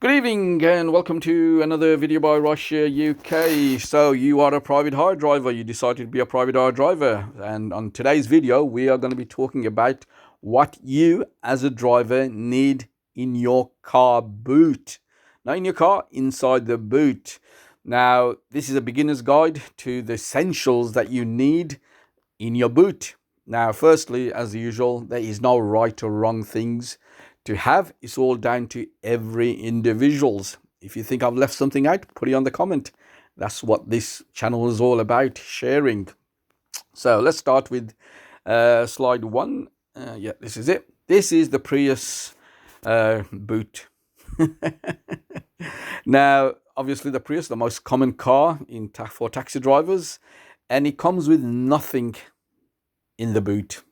Good evening and welcome to another video by Russia UK. So you are a private hire driver, you decided to be a private hire driver, and on today's video we are going to be talking about what you as a driver need in your car boot. Not in your car, inside the boot. Now this is a beginner's guide to the essentials that you need in your boot. Now firstly, as usual, there is no right or wrong things to have. It's all down to every individual's. If you think I've left something out, put it on the comment. That's what this channel is all about, sharing. So let's start with slide one. Yeah, this is it. This is the Prius boot. Now obviously the Prius, the most common car for taxi drivers, and it comes with nothing in the boot.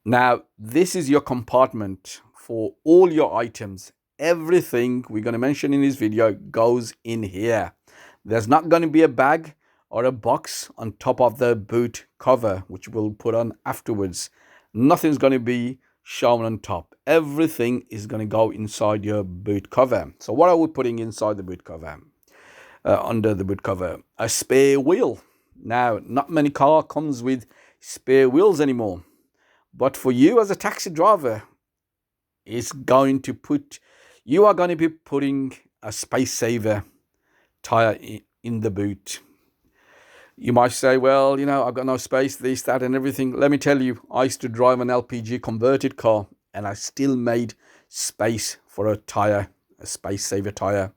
Now this is your compartment for all your items. Everything we're going to mention in this video goes in here. There's not going to be a bag or a box on top of the boot cover, which we'll put on afterwards. Nothing's going to be shown on top. Everything is going to go inside your boot cover. So what are we putting inside the boot cover? Under the boot cover, a spare wheel. Now, not many car comes with spare wheels anymore, but for you as a taxi driver, you are going to be putting a space saver tire in the boot. You might say, well, I've got no space, this, that, and everything. Let me tell you, I used to drive an LPG converted car, and I still made space for a tire, a space saver tire.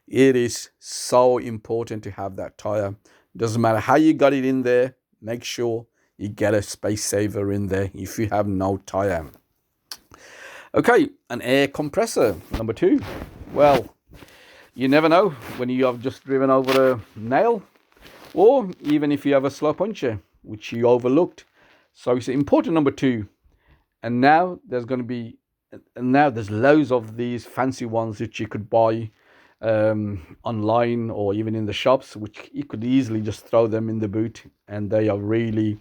It is so important to have that tire. Doesn't matter how you got it in there, make sure you get a space saver in there if you have no tire. Okay, an air compressor, number two. Well, you never know when you have just driven over a nail, or even if you have a slow puncture, which you overlooked. So it's important, number two. And now there's loads of these fancy ones that you could buy online or even in the shops, which you could easily just throw them in the boot, and they are really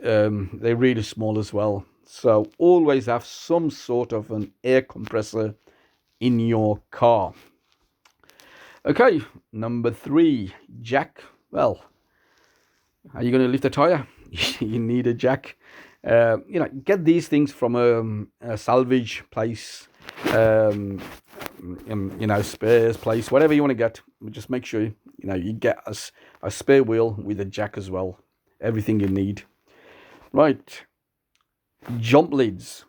they're really small as well. So always have some sort of an air compressor in your car. Okay, number three, jack. Well, are you going to lift a tire? You need a jack. Get these things from a salvage place, spares place, whatever you want to get. Just make sure you get a spare wheel with a jack as well. Everything you need. Right, jump leads.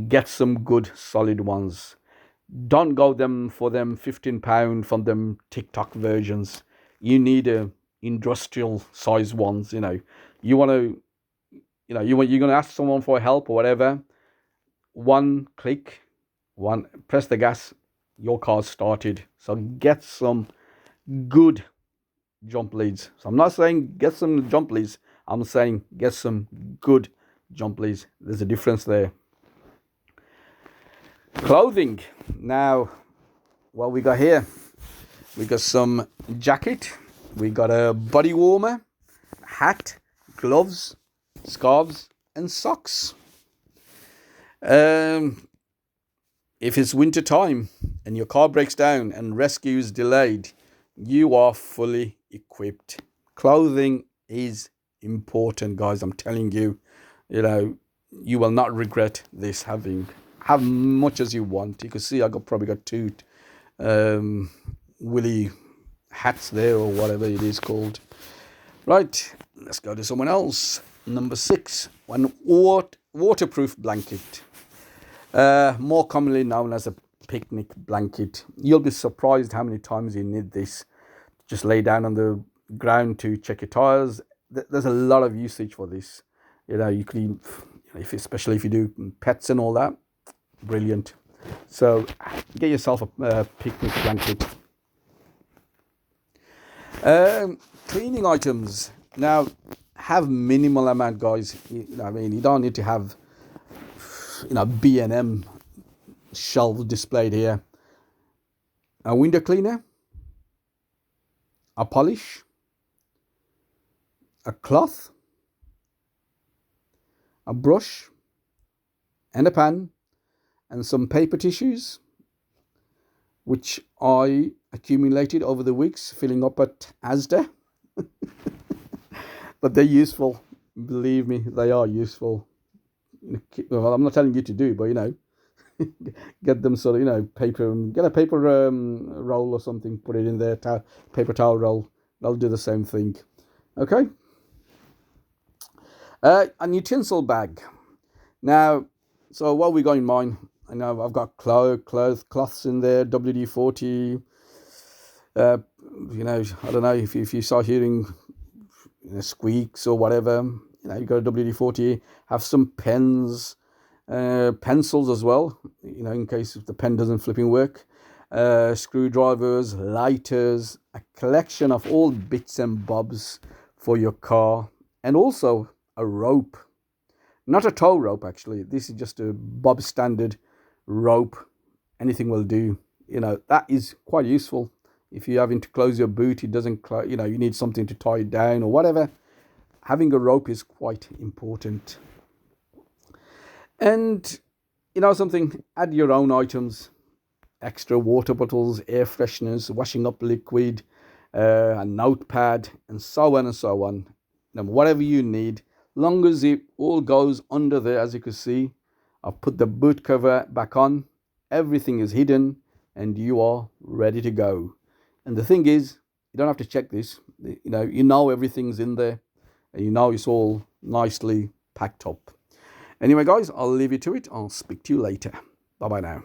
Get some good solid ones. Don't go for them £15 from them TikTok versions. You need a industrial size ones. You're going to ask someone for help or whatever. One click, press the gas, your car's started. So get some good jump leads. So I'm not saying get some jump leads, I'm saying get some good jump leads. There's a difference there. Clothing. Now, what we got here? We got some jacket, we got a body warmer, hat, gloves, scarves, and socks. If it's winter time and your car breaks down and rescue is delayed, you are fully equipped. Clothing is important, guys. I'm telling you, you will not regret this. Have much as you want. You can see I probably got two woolly hats there, or whatever it is called. Right, let's go to someone else. Number six, one waterproof blanket, more commonly known as a picnic blanket. You'll be surprised how many times you need this. Just lay down on the ground to check your tires. There's a lot of usage for this. You could, especially if you do pets and all that. Brilliant. So get yourself a picnic blanket. Cleaning items. Now, have minimal amount, guys. You don't need to have B&M shelves displayed here. A window cleaner, a polish, a cloth, a brush, and a pan, and some paper tissues, which I accumulated over the weeks filling up at Asda. But they're useful. Believe me, they are useful. Well, I'm not telling you to do, but get them sort of, paper, get a paper roll or something, put it in there, paper towel roll. They'll do the same thing. Okay. An utensil bag. Now, so what we got in mine? I know I've got cloths in there, WD-40. I don't know if you start hearing squeaks or whatever. You got a WD-40. Have some pens, pencils as well. In case if the pen doesn't flipping work. Screwdrivers, lighters, a collection of all bits and bobs for your car, and also a rope. Not a tow rope, actually. This is just a bob standard rope. Anything will do. That is quite useful. If you're having to close your boot, it doesn't, you need something to tie it down or whatever. Having a rope is quite important. And, something, add your own items. Extra water bottles, air fresheners, washing up liquid, a notepad, and so on and so on. Whatever you need, long as it all goes under there, as you can see. I've put the boot cover back on. Everything is hidden, and you are ready to go. And the thing is, you don't have to check this. Everything's in there, and it's all nicely packed up. Anyway, guys, I'll leave you to it. I'll speak to you later. Bye-bye now.